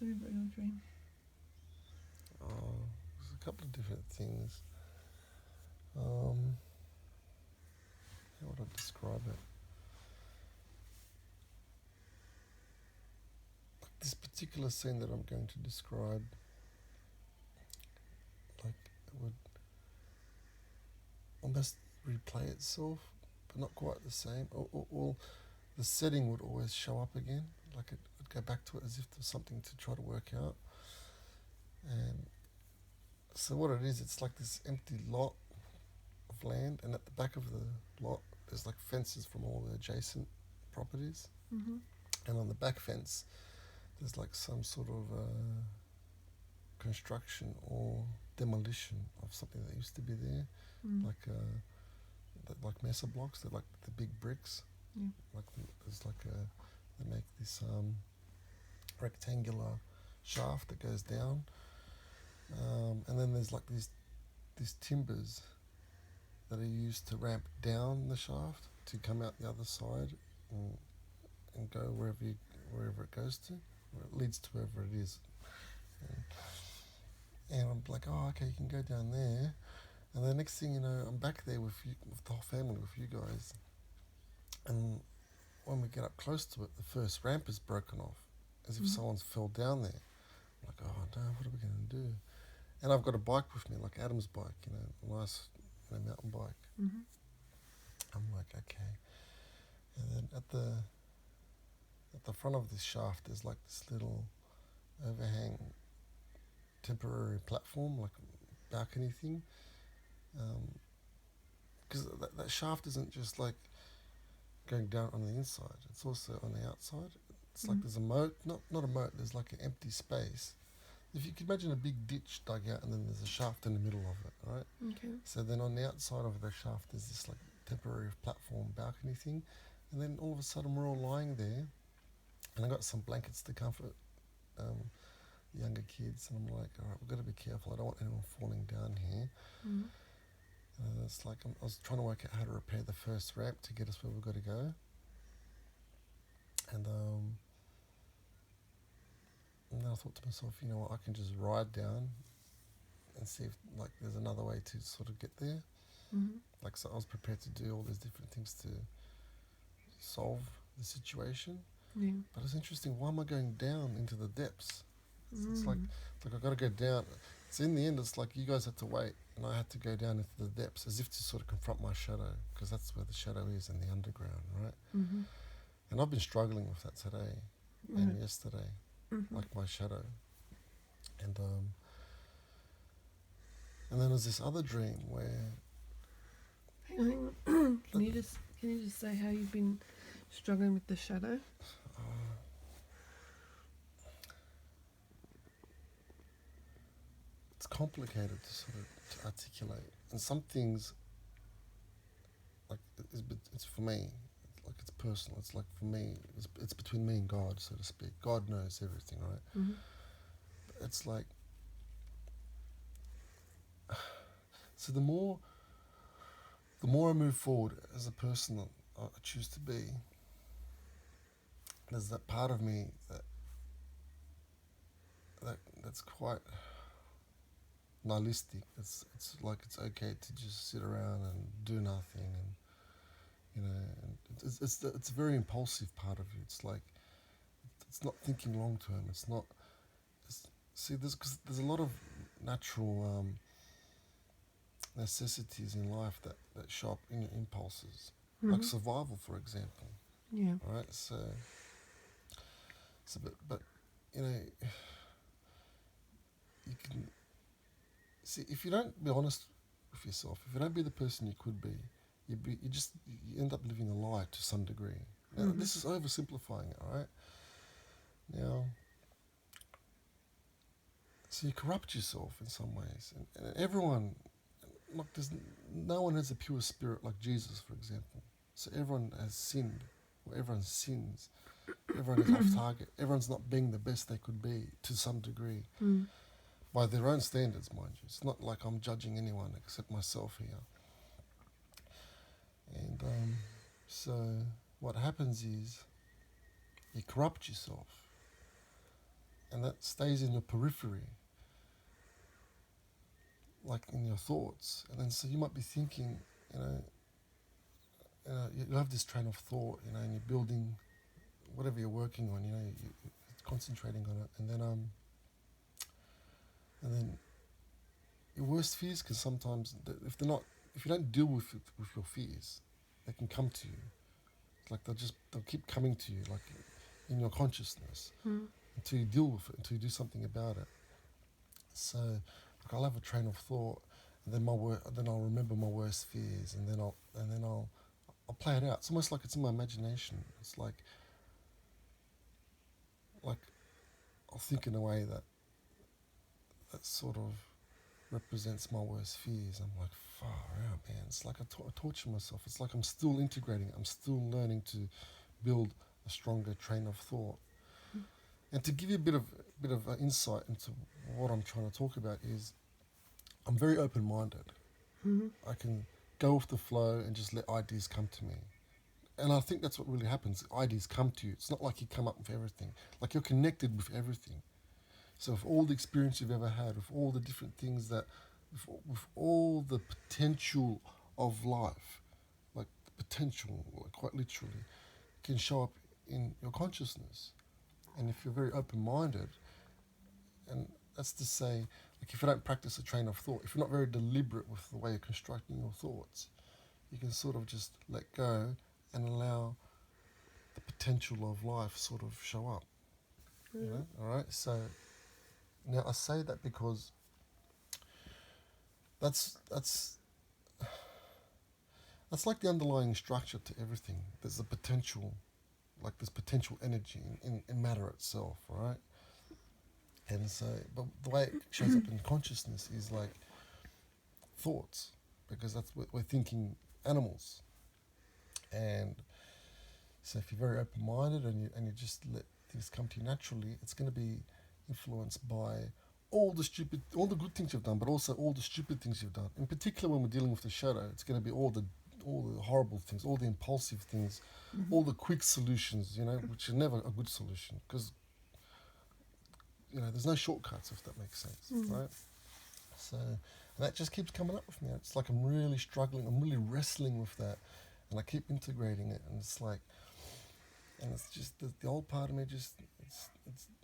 to real dream? There's a couple of different things. How would I describe it? This particular scene that I'm going to describe, like, it would almost replay itself, but not quite the same. Or the setting would always show up again, like it would go back to it as if there's something to try to work out. And so what it is, it's like this empty lot of land, and at the back of the lot, there's like fences from all the adjacent properties. Mm-hmm. And on the back fence, there's like some sort of construction or demolition of something that used to be there, like mesa blocks. They're like the big bricks. Yeah. Like there's like they make this rectangular shaft that goes down, and then there's like these timbers that are used to ramp down the shaft to come out the other side and go wherever it goes to, or it leads to wherever it is. And I'm like, oh, okay, you can go down there. And the next thing you know, I'm back there with you, with the whole family, with you guys. And when we get up close to it, the first ramp is broken off, as if someone's fell down there. I'm like, oh no, what are we going to do? And I've got a bike with me, like Adam's bike, a nice mountain bike. Mm-hmm. I'm like, okay. And then at the front of this shaft, there's like this little overhang, temporary platform, like a balcony thing. Because that shaft isn't just like going down on the inside, it's also on the outside. It's like there's a moat, not a moat, there's like an empty space. If you could imagine a big ditch dug out and then there's a shaft in the middle of it, right? Okay. So then on the outside of the shaft there's this like temporary platform balcony thing, and then all of a sudden we're all lying there, and I got some blankets to comfort the younger kids, and I'm like, all right, we've got to be careful, I don't want anyone falling down here. Mm-hmm. It's like I was trying to work out how to repair the first ramp to get us where we've got to go. And then I thought to myself, you know what, I can just ride down and see if like there's another way to sort of get there. Mm-hmm. Like, so I was prepared to do all these different things to solve the situation. Yeah. But it's interesting, why am I going down into the depths? It's like I've got to go down. So in the end, it's like you guys had to wait, and I had to go down into the depths as if to sort of confront my shadow, because that's where the shadow is, in the underground, right? Mm-hmm. And I've been struggling with that today and yesterday, like my shadow. And then there's this other dream where Hang on. Can you just say how you've been struggling with the shadow? it's complicated to sort of to articulate, and some things like it's for me, like it's personal. It's like for me, it's between me and God, so to speak. God knows everything, right? Mm-hmm. It's like so the more I move forward as a person that I choose to be, there's that part of me that's quite nihilistic. It's like it's okay to just sit around and do nothing, and and it's a very impulsive part of you. It's like it's not thinking long term. It's not. Cause there's a lot of natural necessities in life that show up in your impulses, like survival, for example. Yeah. Right. So but you know, you can see if you don't be honest with yourself, if you don't be the person you could be, you end up living a lie to some degree. Now, this is oversimplifying it, all right? Now, so you corrupt yourself in some ways, and everyone, like no one has a pure spirit like Jesus, for example. So everyone has sinned, or everyone sins. Everyone is off target. Everyone's not being the best they could be to some degree. By their own standards, mind you. It's not like I'm judging anyone except myself here. And so what happens is you corrupt yourself. And and that stays in the periphery, like in your thoughts. And then so you might be thinking, you have this train of thought, and you're building whatever you're working on, you're concentrating on it, and then your worst fears can sometimes, if you don't deal with your fears, they can come to you. It's like they'll keep coming to you, like in your consciousness, until you deal with it, until you do something about it. So, like, I'll have a train of thought, and then I'll remember my worst fears, and then I'll play it out. It's almost like it's in my imagination. It's like I'll think in a way that sort of represents my worst fears. I'm like, far out, man. It's like I torture myself. It's like I'm still integrating it. I'm still learning to build a stronger train of thought. And to give you a bit of insight into what I'm trying to talk about is, I'm very open-minded. I can go with the flow and just let ideas come to me. And I think that's what really happens. Ideas come to you. It's not like you come up with everything. Like, you're connected with everything. So with all the experience you've ever had, with all the different things with all the potential of life, like the potential, like quite literally, can show up in your consciousness. And if you're very open-minded, and that's to say, like, if you don't practice a train of thought, if you're not very deliberate with the way you're constructing your thoughts, you can sort of just let go and allow the potential of life sort of show up. All right? So now I say that because that's like the underlying structure to everything. There's a potential, like there's potential energy in matter itself, right? And so, but the way it shows up in consciousness is like thoughts, because that's what we're thinking animals. And so if you're very open-minded and you just let things come to you naturally, it's going to be influenced by all the good things you've done, but also all the stupid things you've done. In particular, when we're dealing with the shadow, it's going to be all the horrible things, all the impulsive things, all the quick solutions, which are never a good solution, because there's no shortcuts, if that makes sense, right? So, and that just keeps coming up with me. It's like I'm really struggling, I'm really wrestling with that, and I keep integrating it, and it's like, and it's just the old part of me just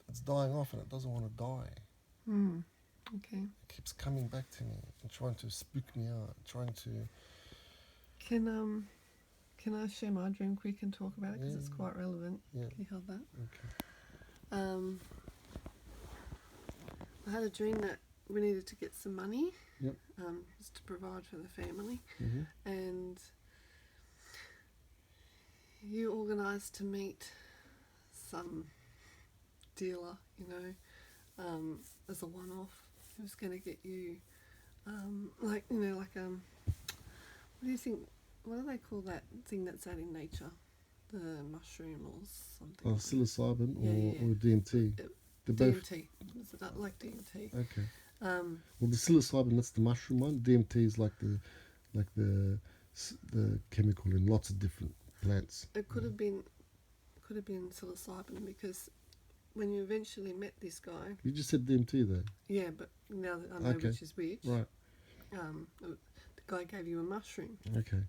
it's dying off, and it doesn't want to die. Okay. It keeps coming back to me and trying to spook me out, trying to. Can I share my dream quick and talk about it, because it's quite relevant? Yeah. Can you hold that? Okay. I had a dream that we needed to get some money. Yep. Just to provide for the family, and you organised to meet some dealer, as a one-off, who was going to get you, what do you think? What do they call that thing that's out in nature? The mushroom or something. Oh, psilocybin Yeah. or DMT. DMT. Is it like DMT? Okay. Well, the psilocybin, that's the mushroom one. DMT is like the chemical in lots of different plants. It could have been psilocybin, because when you eventually met this guy. You just said DMT though. Yeah, but now that I know which is which. Right. The guy gave you a mushroom. Okay.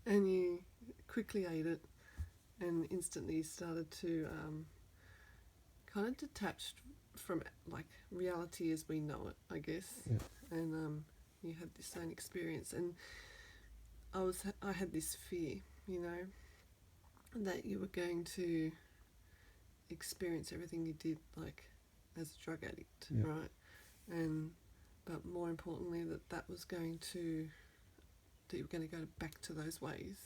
And you quickly ate it, and instantly started to kind of detached from like reality as we know it, I guess. Yeah. And you had this same experience, and I had this fear, that you were going to experience everything you did like as a drug addict, right? But more importantly, that was going to, that you were going to go back to those ways,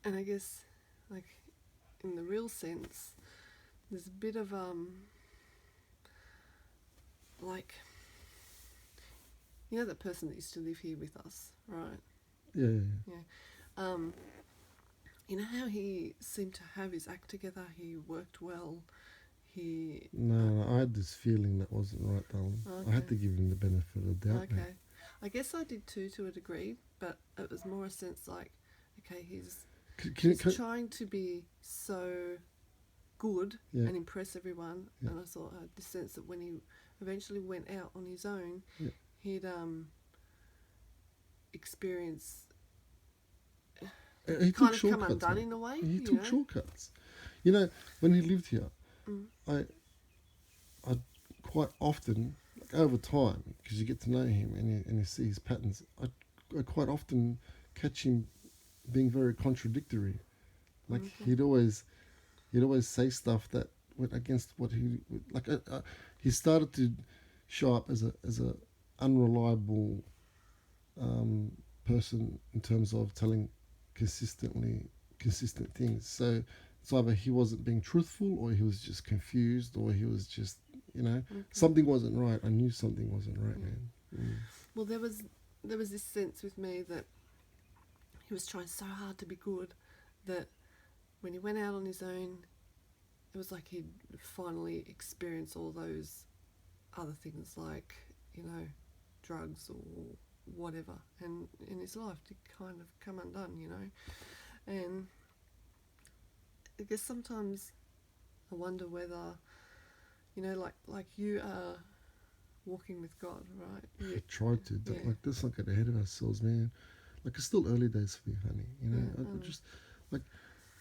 and I guess, like, in the real sense, there's a bit of like, the person that used to live here with us, right? Yeah. You know how he seemed to have his act together, he worked well, No, I had this feeling that wasn't right, darling. Okay. I had to give him the benefit of the doubt. Okay. Mate. I guess I did too, to a degree, but it was more a sense like, okay, he's... He's trying to be so good Yeah. and impress everyone. Yeah. And I thought I had this sense that when he eventually went out on his own, Yeah. he'd experience He kind took of come shortcuts. undone in a way. He you took know? shortcuts. You know, when he lived here, Mm. I quite often, like over time, because you get to know him and you see his patterns, I quite often catch him being very contradictory. Like Okay. he'd always say stuff that went against what he like. He started to show up as a unreliable person in terms of telling consistent things. So it's either he wasn't being truthful, or he was just confused, or he was just Okay. something wasn't right. I knew something wasn't right, Yeah. man. Mm. Well, there was this sense with me that he was trying so hard to be good that when he went out on his own, it was like he'd finally experienced all those other things, like, you know, drugs or whatever, and in his life to kind of come undone, you know. And I guess sometimes I wonder whether, you know, like you are walking with God, right? I tried to. Yeah. Like, let's not get ahead of ourselves, man. Like, it's still early days for me, honey. You know, Yeah, I just like,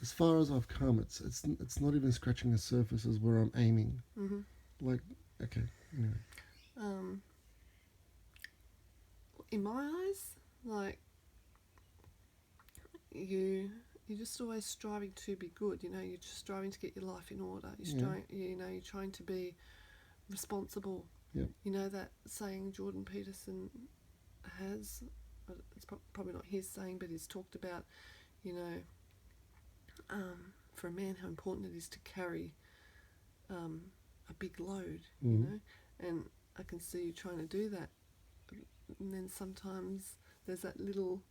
as far as I've come, it's not even scratching the surface as where I'm aiming. Mm-hmm. Like, okay, anyway. In my eyes, like, you're just always striving to be good. You know, you're just striving to get your life in order. You're trying to be responsible. Yep. You know that saying Jordan Peterson has. It's probably not his saying, but he's talked about, you know, for a man how important it is to carry a big load. Mm-hmm. You know, and I can see you trying to do that. And then sometimes there's that little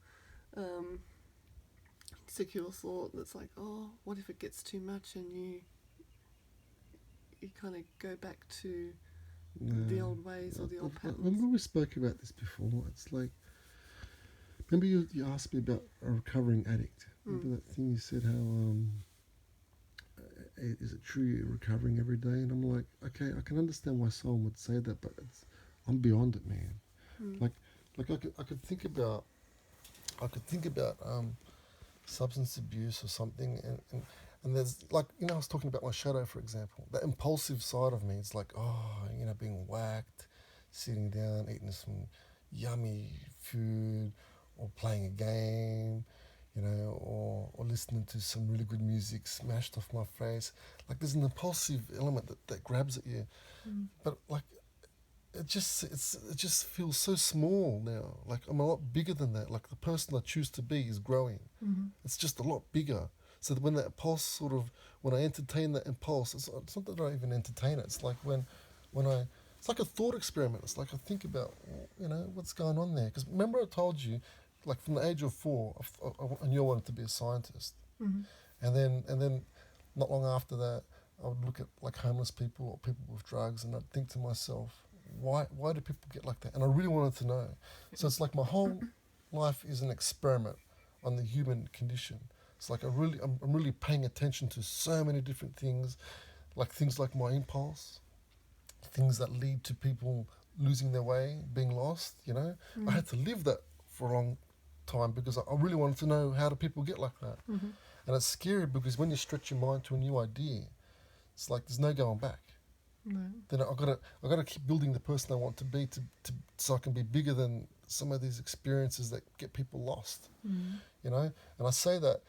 insecure thought that's like, oh, what if it gets too much, and you kind of go back to the old ways or the old patterns. Remember we spoke about this before. It's like, remember you asked me about a recovering addict. Remember that thing you said, how is it true you're recovering every day? And I'm like, okay, I can understand why someone would say that, but I'm beyond it, man. Like I could think about substance abuse or something, and there's, like, you know, I was talking about my shadow, for example. The impulsive side of me, it's like, oh, you know, being whacked, sitting down, eating some yummy food, or playing a game, you know, or listening to some really good music smashed off my face. Like, there's an impulsive element that grabs at you. But, like, it just feels so small now. Like, I'm a lot bigger than that. Like, the person I choose to be is growing. It's just a lot bigger. So that when that impulse when I entertain that impulse, it's not that I even entertain it. It's like when it's like a thought experiment. It's like I think about, you know, what's going on there. Because remember I told you, like, from the age of 4, I knew I wanted to be a scientist. And then not long after that, I would look at, like, homeless people or people with drugs, and I'd think to myself, why do people get like that? And I really wanted to know. So it's like my whole life is an experiment on the human condition. It's like I'm really paying attention to so many different things, like things like my impulse, things that lead to people losing their way, being lost, you know. I had to live that for a long time because I really wanted to know, how do people get like that? And it's scary because when you stretch your mind to a new idea, it's like there's no going back. No. Then I gotta keep building the person I want to be to so I can be bigger than some of these experiences that get people lost. You know, and I say that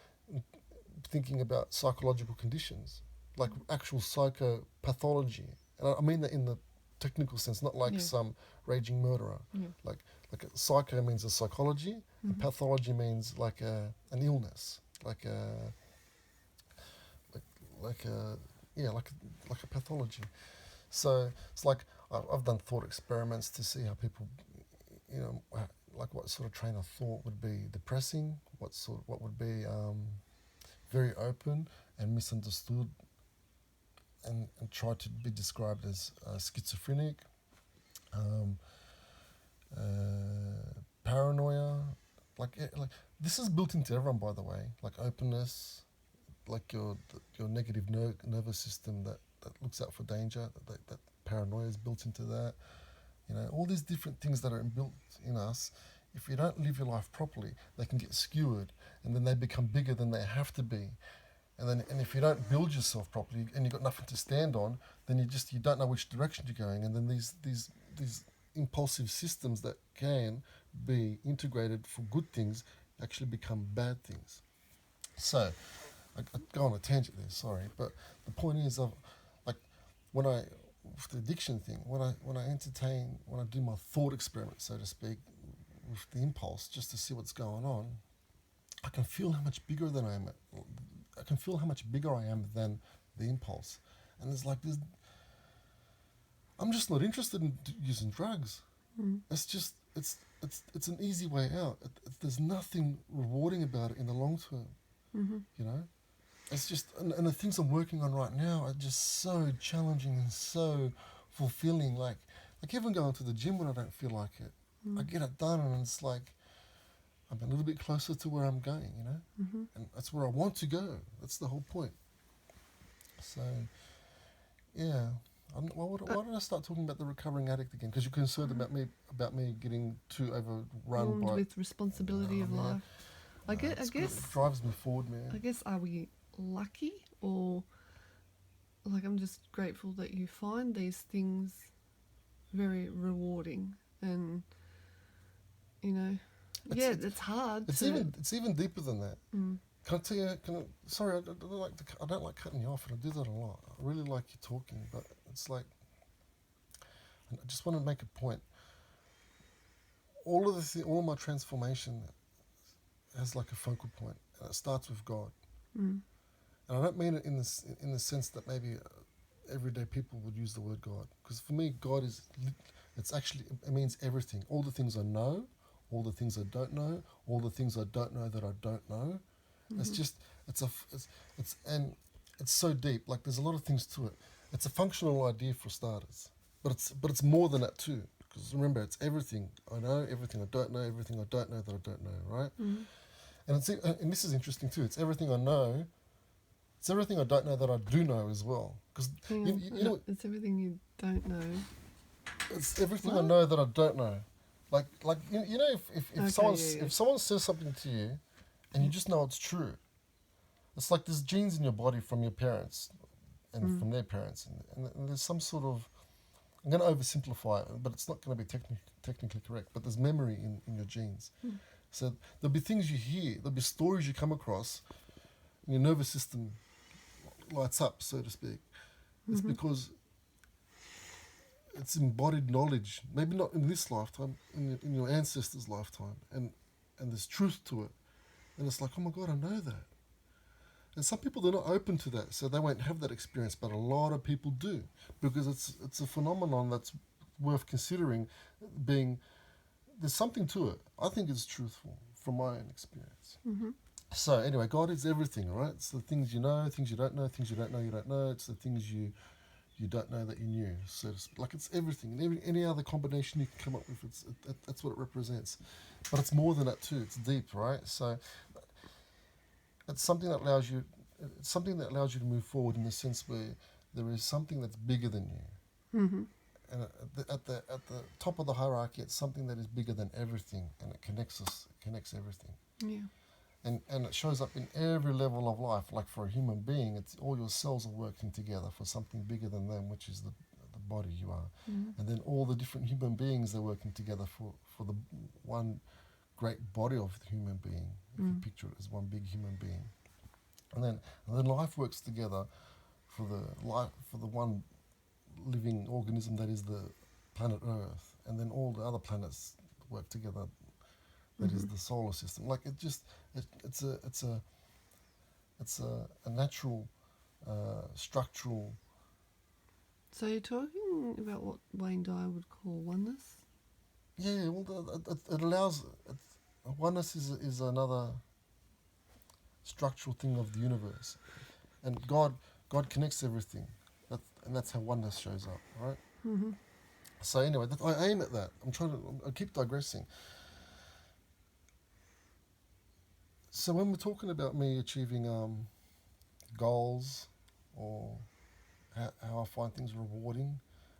thinking about psychological conditions, like actual psychopathology, and I mean that in the technical sense, not like some raging murderer. Like a psycho means a psychology, and pathology means like an illness, like a pathology. So it's like I've done thought experiments to see how people, you know, like what sort of train of thought would be depressing, what would be very open and misunderstood, and try to be described as schizophrenic, paranoia, like this is built into everyone, by the way, like openness, like your negative nervous system that looks out for danger, that paranoia is built into that. All these different things that are built in us, if you don't live your life properly, they can get skewered, and then they become bigger than they have to be. And if you don't build yourself properly and you've got nothing to stand on, then you don't know which direction you're going, and then these impulsive systems that can be integrated for good things actually become bad things. So I go on a tangent there, sorry, but the point is, like when I with the addiction thing, when I do my thought experiment, so to speak, with the impulse, just to see what's going on, I can feel how much bigger than I am. I can feel how much bigger I am than the impulse, and it's like this. I'm just not interested in using drugs. It's just it's an easy way out. There's nothing rewarding about it in the long term. It's just, and the things I'm working on right now are just so challenging and so fulfilling. Like even going to the gym when I don't feel like it, I get it done, and it's like I'm a little bit closer to where I'm going, and that's where I want to go. That's the whole point. So, yeah. Why did I start talking about the recovering addict again? Because you're concerned about me getting too overrun by with responsibility of life. I guess it drives me forward, man. I guess, are we lucky, or like, I'm just grateful that you find these things very rewarding, and it's hard. It's even deeper than that. Can I tell you? Sorry, I don't like cutting you off, and I do that a lot. I really like you talking, but it's like I just want to make a point. All of my transformation has like a focal point, and it starts with God. And I don't mean it in the sense that maybe everyday people would use the word God, because for me, God it means everything. All the things I know, all the things I don't know, all the things I don't know that I don't know. It's so deep. Like, there's a lot of things to it. It's a functional idea for starters, but it's more than that too. Because remember, it's everything I know, everything I don't know, everything I don't know that I don't know, right? And this is interesting too. It's everything I know. It's everything I don't know that I do know as well. Because it's everything you don't know. It's everything I know that I don't know. Like if someone says something to you, and you just know it's true. It's like there's genes in your body from your parents and from their parents, and there's some sort of, I'm going to oversimplify it, but it's not going to be technically correct, but there's memory in your genes. So there'll be things you hear, there'll be stories you come across, and your nervous system lights up, so to speak. It's because it's embodied knowledge, maybe not in this lifetime, in your ancestors' lifetime, and there's truth to it. And it's like, oh my God, I know that. And some people, they're not open to that, so they won't have that experience, but a lot of people do, because it's a phenomenon that's worth considering. There's something to it. I think it's truthful from my own experience. So anyway, God is everything, right? It's the things you know, things you don't know, things you don't know you don't know. It's the things you don't know that you knew. So like, it's everything. And any other combination you can come up with, that's what it represents. But it's more than that too. It's deep, right? So it's something that allows you. It's something that allows you to move forward in the sense where there is something that's bigger than you. And at the top of the hierarchy, it's something that is bigger than everything, and it connects us. It connects everything. Yeah. And it shows up in every level of life. Like for a human being, it's all your cells are working together for something bigger than them, which is the body you are. And then all the different human beings are working together for the one great body of the human being. If you picture it as one big human being, and then life works together for the one living organism that is the planet Earth, and then all the other planets work together. That is the solar system. Like, it's a natural structural. So you're talking about what Wayne Dyer would call oneness? Yeah, well, it allows. Oneness is another structural thing of the universe, and God connects everything, and that's how oneness shows up, right? So anyway, I aim at that. I keep digressing. So when we're talking about me achieving goals or how I find things rewarding,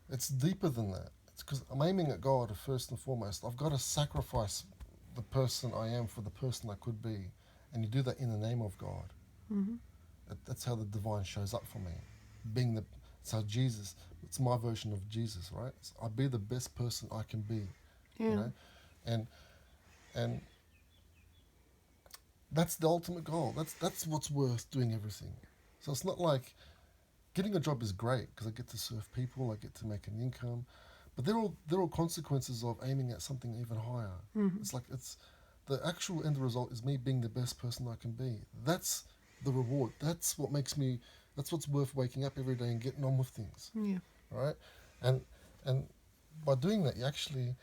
it's deeper than that. It's because I'm aiming at God first and foremost. I've got to sacrifice the person I am for the person I could be, and you do that in the name of God. Mm-hmm. That's how the divine shows up for me. Being the so Jesus, it's my version of Jesus, right? So I be the best person I can be, Yeah. you know, and that's the ultimate goal. That's what's worth doing everything. So it's not like getting a job is great because I get to serve people, I get to make an income, but they're all consequences of aiming at something even higher. Mm-hmm. It's like it's the actual end result is me being the best person I can be. That's the reward. That's what makes me. That's what's worth waking up every day and getting on with things. Yeah. Right, and and by doing that, you actually.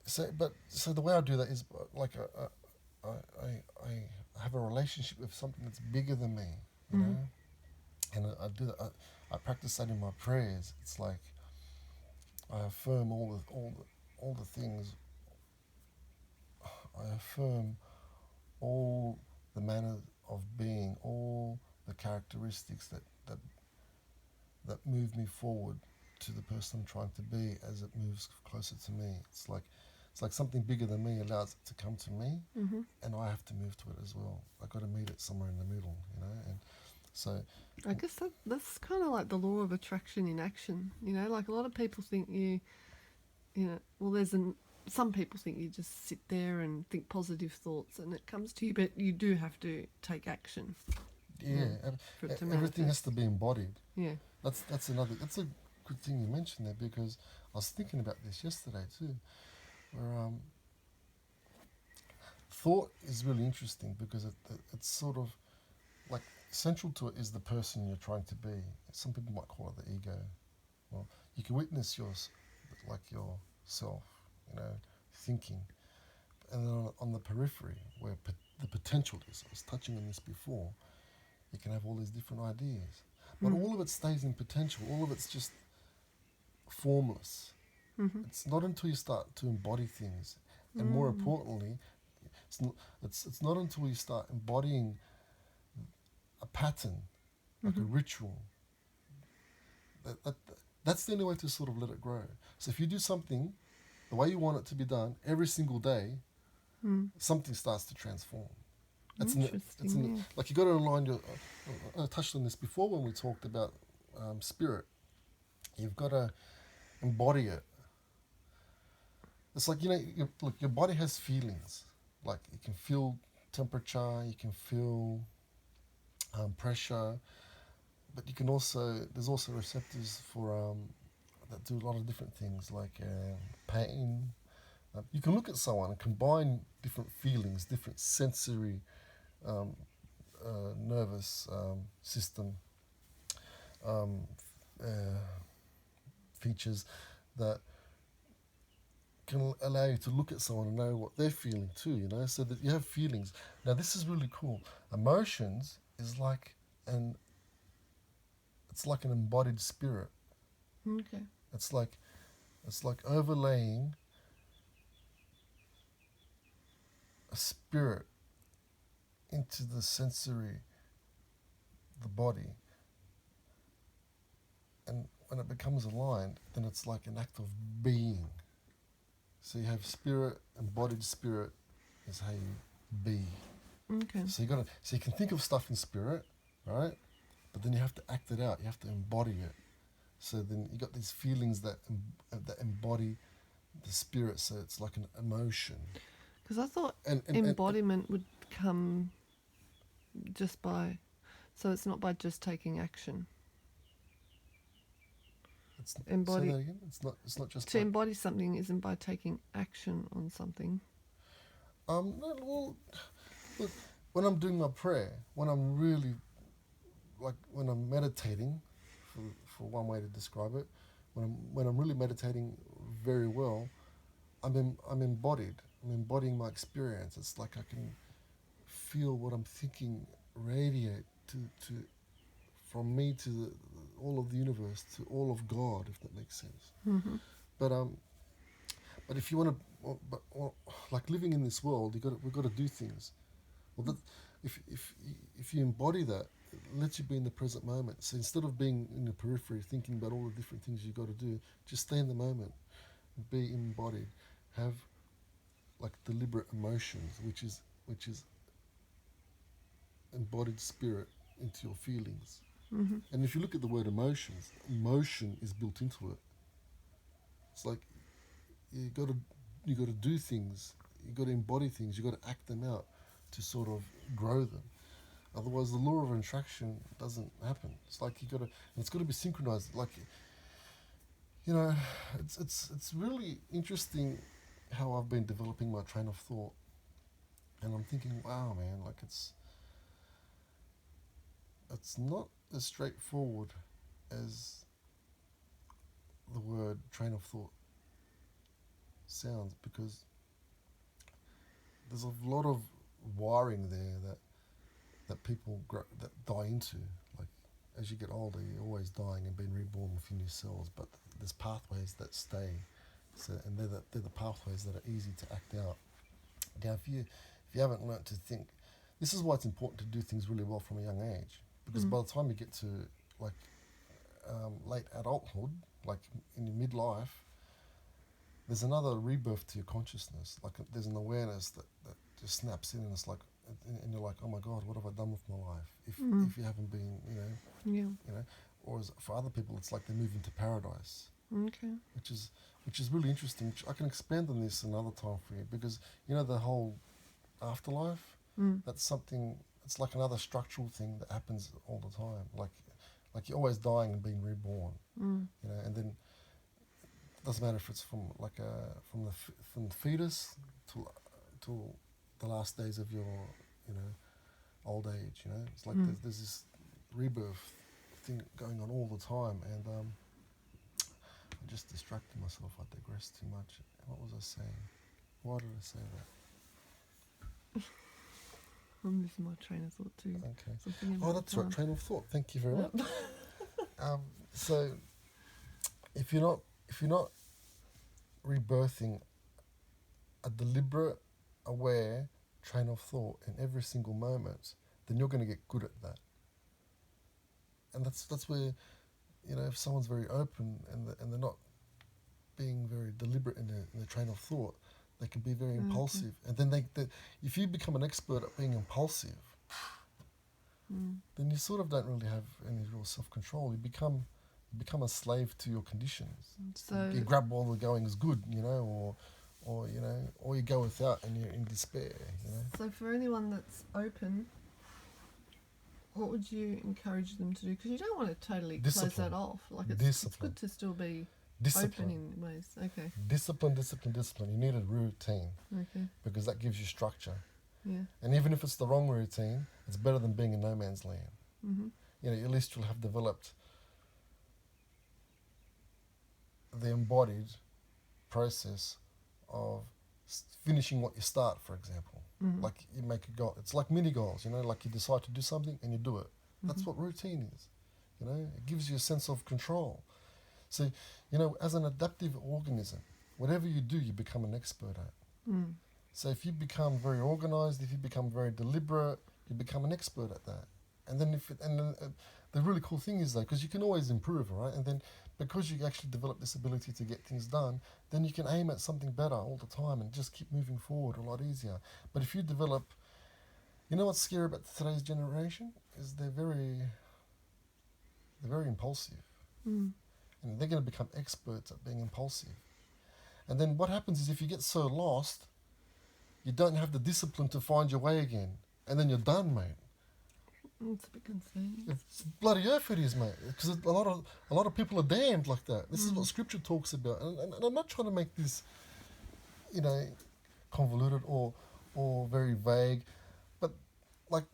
So the way I do that is like I have a relationship with something that's bigger than me, you Mm-hmm. know, and I do that. I practice that in my prayers. It's like I affirm all the things. I affirm all the manner of being, all the characteristics that move me forward to the person I'm trying to be as it moves closer to me. It's like something bigger than me allows it to come to me, Mm-hmm. and I have to move to it as well. I've got to meet it somewhere in the middle, you know. And so, I guess that's kind of like the law of attraction in action. You know, like a lot of people think well, some people think you just sit there and think positive thoughts and it comes to you, but you do have to take action. yeah, For it to everything has manifest. to be embodied. Yeah. That's a good thing you mentioned there, because I was thinking about this yesterday too, where thought is really interesting because it's sort of like central to it is the person you're trying to be. Some people might call it the ego. Well, you can witness yourself, you know, thinking, and then on the periphery where the potential is. I was touching on this before. You can have all these different ideas, but all of it stays in potential. All of it's just formless. Mm-hmm. It's not until you start to embody things, and more importantly, it's not until you start embodying a pattern, like a ritual. That's the only way to sort of let it grow. So if you do something the way you want it to be done every single day, something starts to transform. Interesting. Like you got to align your. I touched on this before when we talked about spirit. You've got to embody it. It's like, you know, look, your body has feelings. Like you can feel temperature, you can feel pressure, but you can also there's also receptors for that do a lot of different things like pain. You can look at someone and combine different feelings, different sensory nervous system um, uh, features that can allow you to look at someone and know what they're feeling too, you know, so that you have feelings. Now this is really cool. Emotions is like it's like an embodied spirit. Okay. It's like overlaying a spirit into the sensory, the body, and when it becomes aligned, then it's like an act of being. So you have spirit, embodied spirit is how you be. Okay. So you can think of stuff in spirit, right? But then you have to act it out. You have to embody it. So then you got these feelings that embody the spirit. So it's like an emotion. Because I thought And embodiment would come just by, so it's not by just taking action. say that again. It's not just to embody something isn't by taking action on something. no, well, look, when I'm doing my prayer, when I'm really when I'm meditating, for one way to describe it, when I'm really meditating very well, I'm embodied. I'm embodying my experience. It's like I can feel what I'm thinking radiate to from me to all of the universe, to all of God, if that makes sense. Mm-hmm. But But if you want to, like living in this world, we've got to do things. Well, that, if you embody that, it lets you be in the present moment. So instead of being in the periphery, thinking about all the different things you got to do, just stay in the moment, be embodied, have like deliberate emotions, which is embodied spirit into your feelings. Mm-hmm. And if you look at the word emotions, emotion is built into it. It's like you got to do things, you got to embody things, you got to act them out to sort of grow them. Otherwise, the law of attraction doesn't happen. It's like it's got to be synchronized. Like, you know, it's really interesting how I've been developing my train of thought, and I'm thinking, wow, man, like it's not as straightforward as the word train of thought sounds, because there's a lot of wiring there that people that die into. Like, as you get older, you're always dying and being reborn within your cells, but there's pathways that stay. So, and they're the pathways that are easy to act out. Now, if you haven't learnt to think, this is why it's important to do things really well from a young age, because by the time you get to like late adulthood, like in your midlife, there's another rebirth to your consciousness. Like there's an awareness that just snaps in, and it's like, and you're like, oh my God, what have I done with my life? If you haven't been, you know, or for other people, it's like they move into paradise. Okay. Which is really interesting. I can expand on this another time for you, because the whole afterlife. That's something. It's like another structural thing that happens all the time. Like you're always dying and being reborn. And then it doesn't matter if it's from the fetus to the last days of your old age. It's like there's this rebirth thing going on all the time, and I just distracted myself. I digressed too much. What was I saying? Why did I say that? I'm losing my train of thought too. Okay. Oh, that's right. Train of thought. Thank you very much. So, if you're not rebirthing a deliberate, aware train of thought in every single moment, then you're going to get good at that. And that's where, if someone's very open and they're not being very deliberate in their train of thought, they can be very impulsive. And then they if you become an expert at being impulsive, then you sort of don't really have any real self-control. You become a slave to your conditions. So you grab while the going is good, or you go without and you're in despair. So for anyone that's open, what would you encourage them to do? Because you don't want to totally close that off. Like it's good to still be open in ways. Okay. Discipline. You need a routine. Okay. Because that gives you structure. Yeah. And even if it's the wrong routine, it's better than being in no man's land. Mm-hmm. At least you'll have developed the embodied process of finishing what you start, for example. Like you make a goal. It's like mini goals, like you decide to do something and you do it. That's what routine is. It gives you a sense of control. So, as an adaptive organism, whatever you do, you become an expert at. So if you become very organized, if you become very deliberate, you become an expert at that. And then the really cool thing is, though, because you can always improve, right? And then because you actually develop this ability to get things done, then you can aim at something better all the time and just keep moving forward a lot easier. But if you develop, what's scary about today's generation is they're very impulsive. And they're going to become experts at being impulsive. And then what happens is, if you get so lost, you don't have the discipline to find your way again. And then you're done, mate. It's a bit concerning. It's bloody earth it is, mate. Because a lot of people are damned like that. This is what Scripture talks about. And I'm not trying to make this, convoluted or very vague. But, like,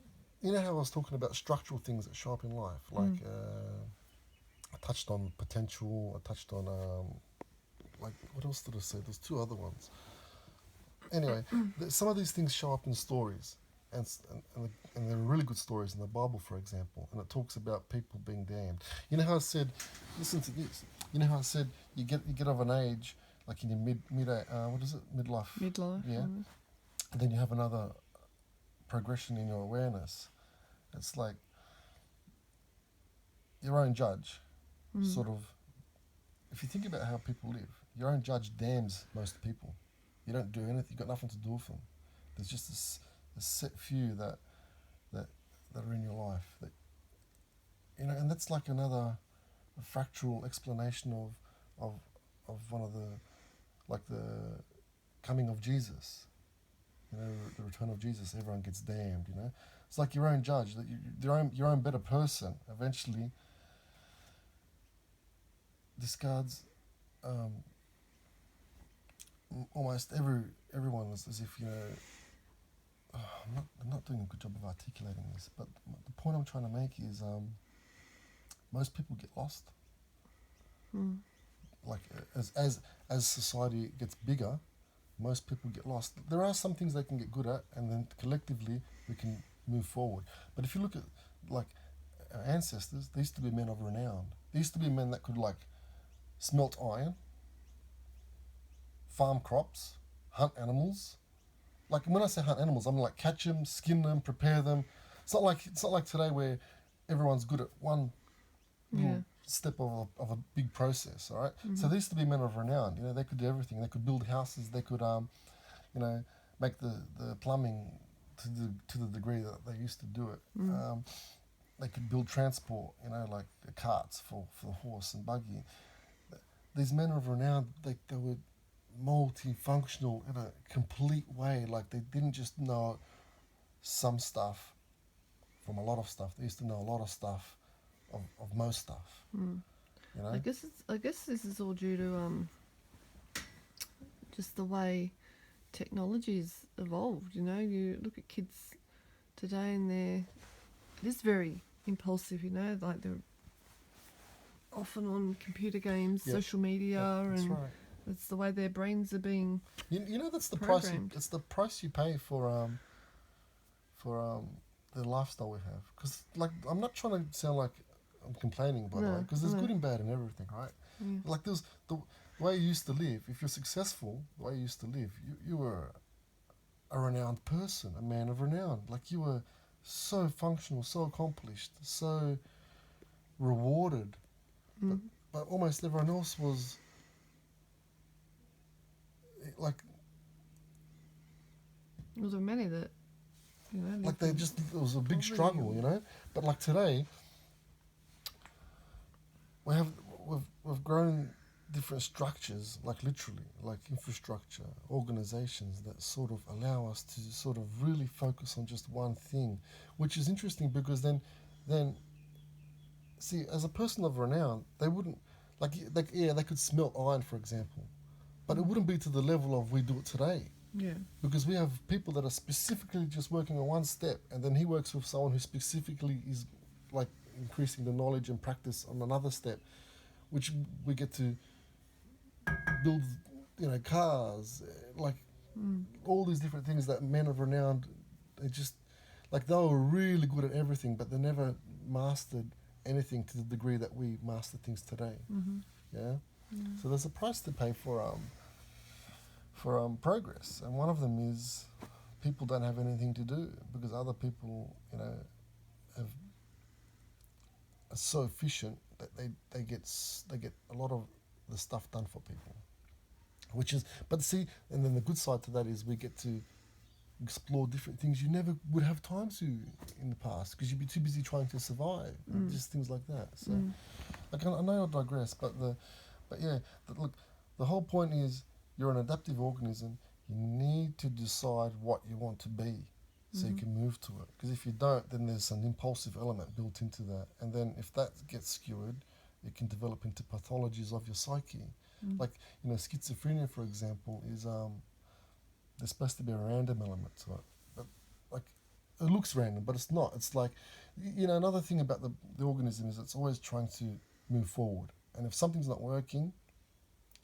how I was talking about structural things that show up in life. Like, I touched on potential. I touched on, what else did I say? There's two other ones. Anyway, some of these things show up in stories. And there are really good stories in the Bible, for example, and it talks about people being damned. You know how I said, listen to this. You know how I said you get of an age, like in your midlife. Midlife. Yeah. Almost. And then you have another progression in your awareness. It's like your own judge, sort of. If you think about how people live, your own judge damns most people. You don't do anything. You've got nothing to do with them. There's just a set few that are in your life. That, and that's like another factual explanation of one of the, like the coming of Jesus. The return of Jesus. Everyone gets damned. It's like your own judge. That your own better person eventually discards almost everyone as if I'm not doing a good job of articulating this, but the point I'm trying to make is most people get lost. Like as society gets bigger, most people get lost. There are some things they can get good at, and then collectively we can move forward. But if you look at like our ancestors, they used to be men of renown. They used to be men that could like smelt iron, farm crops, hunt animals. Like when I say hunt animals, I'm like catch them, skin them, prepare them. It's not like today where everyone's good at one little step of a big process. All right. So they used to be men of renown. They could do everything. They could build houses. They could make the plumbing to the degree that they used to do it. They could build transport. Like carts for the horse and buggy. These men of renown, they were multifunctional in a complete way. Like they didn't just know some stuff from a lot of stuff. They used to know a lot of stuff of most stuff. I guess this is all due to just the way technology's evolved. You look at kids today and it is very impulsive. Like they're often on computer games, social media, that's and right. it's the way their brains are being that's the programmed. price. It's the price you pay for the lifestyle we have. Because like I'm not trying to sound like I'm complaining, by the way, because there's good and bad in everything, right? Like there's the way you used to live. If you're successful, the way you used to live, you were a renowned person, a man of renown. Like you were so functional, so accomplished, so rewarded. But almost everyone else was like. Well, there were many that, Like it was a big struggle, But like today, we've grown different structures, like literally, like infrastructure, organizations that sort of allow us to sort of really focus on just one thing, which is interesting because then, see, as a person of renown, they wouldn't they could smelt iron, for example, but it wouldn't be to the level of we do it today. Yeah. Because we have people that are specifically just working on one step, and then he works with someone who specifically is like increasing the knowledge and practice on another step, which we get to build, cars, like all these different things that men of renown, they just, like they were really good at everything, but they never mastered anything to the degree that we master things today. Yeah? So there's a price to pay for progress, and one of them is people don't have anything to do because other people, are so efficient that they get a lot of the stuff done for people, but see, and then the good side to that is we get to explore different things you never would have time to in the past because you'd be too busy trying to survive, just things like that. So, like I know I digress, but look, the whole point is you're an adaptive organism. You need to decide what you want to be so you can move to it. Because if you don't, then there's an impulsive element built into that. And then if that gets skewered, it can develop into pathologies of your psyche. Like, schizophrenia, for example, is there's supposed to be a random element to it. But, like, it looks random, but it's not. It's like, another thing about the organism is it's always trying to move forward. And if something's not working,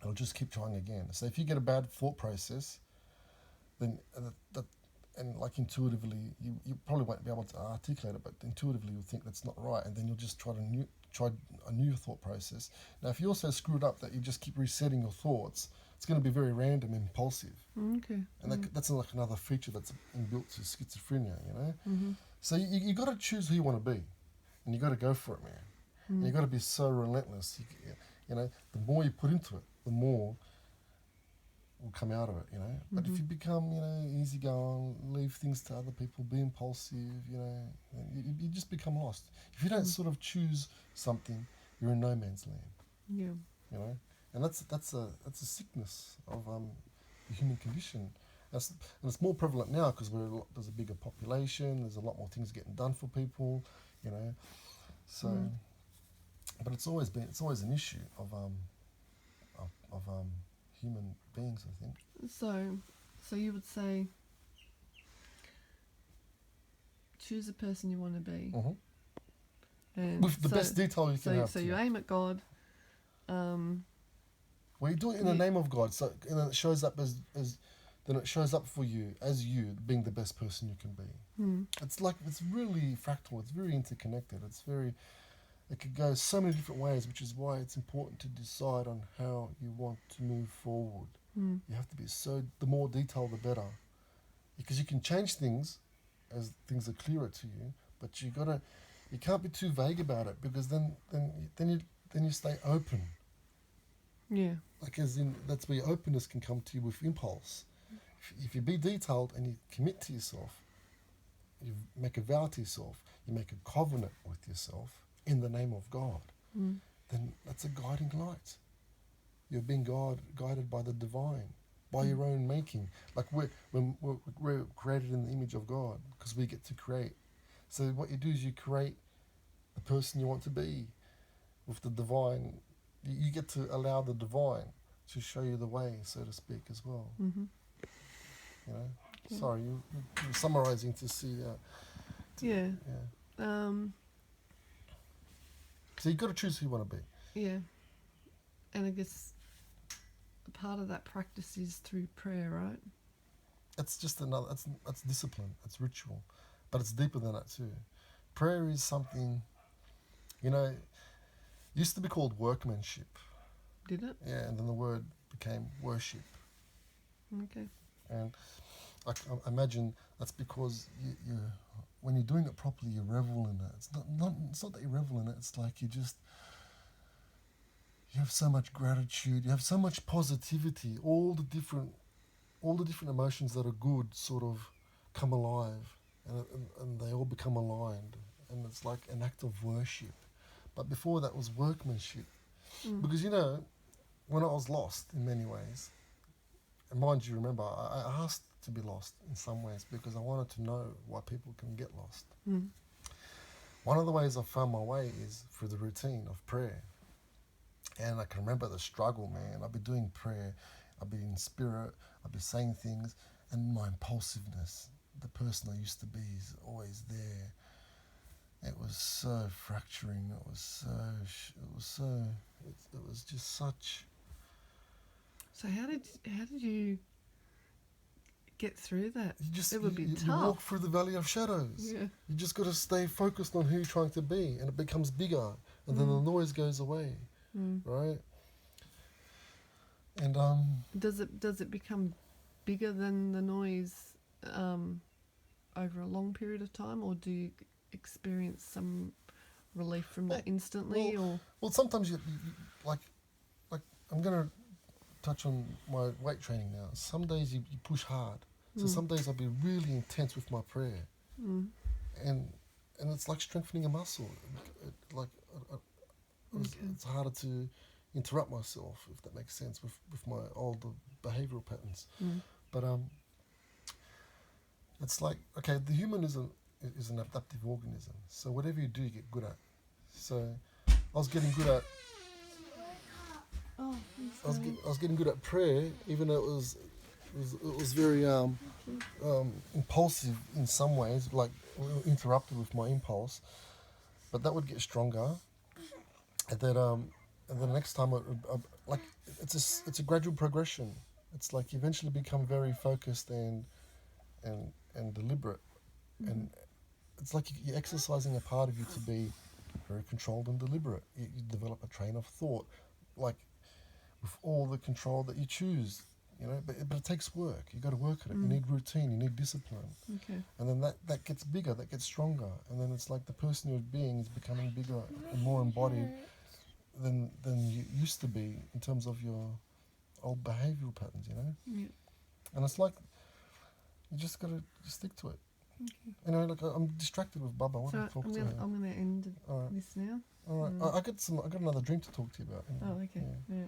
it'll just keep trying again. So if you get a bad thought process, then and like intuitively, you probably won't be able to articulate it, but intuitively you'll think that's not right, and then you'll just try a new thought process. Now, if you also screw it up that you just keep resetting your thoughts, it's going to be very random and impulsive. Okay. And that's like another feature that's inbuilt to schizophrenia, you know? So you got to choose who you want to be, and you got to go for it, man. And you got to be so relentless. You know, the more you put into it, the more will come out of it, you know. But if you become, you know, easygoing, leave things to other people, be impulsive, you know, you just become lost. If you don't sort of choose something, you're in no man's land. Yeah. You know, and that's a sickness of the human condition. And it's more prevalent now because there's a bigger population. There's a lot more things getting done for people, you know. So, but it's always an issue of human beings, I think. So you would say, choose a person you want to be, and with the best detail you can have. So you aim at God. Well, you do it in the name of God, so it shows up as then it shows up for you as you being the best person you can be. It's really fractal. It's very interconnected. It could go so many different ways, which is why it's important to decide on how you want to move forward. You have to be the more detailed, the better, because you can change things as things are clearer to you, but you can't be too vague about it, because then you stay open. Yeah. Like, as in, that's where your openness can come to you with impulse. If you be detailed and you commit to yourself, you make a vow to yourself, you make a covenant with yourself in the name of God, then that's a guiding light. You're being guided by the divine, by your own making. Like we're created in the image of God because we get to create. So what you do is you create the person you want to be with the divine. You get to allow the divine to show you the way, so to speak, as well. You know. Sorry, you're summarising to see. Yeah. So you've got to choose who you want to be. Yeah. And I guess a part of that practice is through prayer, right? It's just another. It's discipline. It's ritual, but it's deeper than that too. Prayer is something, you know. Used to be called workmanship. Did it? Yeah, and then the word became worship. Okay. And I imagine that's because you when you're doing it properly, you revel in it. It's not that you revel in it. It's like you have so much gratitude. You have so much positivity. All the different emotions that are good sort of come alive, and they all become aligned. And it's like an act of worship. But before that was workmanship. Because, you know, when I was lost in many ways, and mind you, remember, I asked to be lost in some ways because I wanted to know why people can get lost. One of the ways I found my way is through the routine of prayer. And I can remember the struggle, man. I'd be doing prayer, I'd be in spirit, I'd be saying things, and my impulsiveness, the person I used to be, is always there. It was so fracturing. It was just such. So how did you get through that? It would be tough. You walk through the valley of shadows. Yeah. You just got to stay focused on who you're trying to be, and it becomes bigger, and then the noise goes away, right? And Does it become bigger than the noise over a long period of time, or do you experience some relief from that instantly? Well, sometimes you like I'm gonna touch on my weight training now. Some days you push hard, so some days I'll be really intense with my prayer, and it's like strengthening a muscle. It's harder to interrupt myself, if that makes sense, with my older behavioural patterns. But it's like, okay, the human is an adaptive organism. So whatever you do, you get good at. So I was getting good at. I was getting good at prayer, even though it was very impulsive in some ways, like interrupted with my impulse. But that would get stronger, and then the next time, like it's a gradual progression. It's like you eventually become very focused and and deliberate, and it's like you're exercising a part of you to be very controlled and deliberate. You develop a train of thought, like with all the control that you choose, you know. But it takes work. You got to work at it. You need routine. You need discipline. Okay. And then that gets bigger. That gets stronger. And then it's like the person you're being is becoming bigger and more embodied than you used to be in terms of your old behavioural patterns, you know. Yeah. And it's like you just got to stick to it. Okay. Anyway, look, I'm distracted with Bubba. I want So to talk I'm to gonna her. I'm gonna end All right. this now. All right. I got another dream to talk to you about. Anyway. Oh, okay. Yeah. Yeah.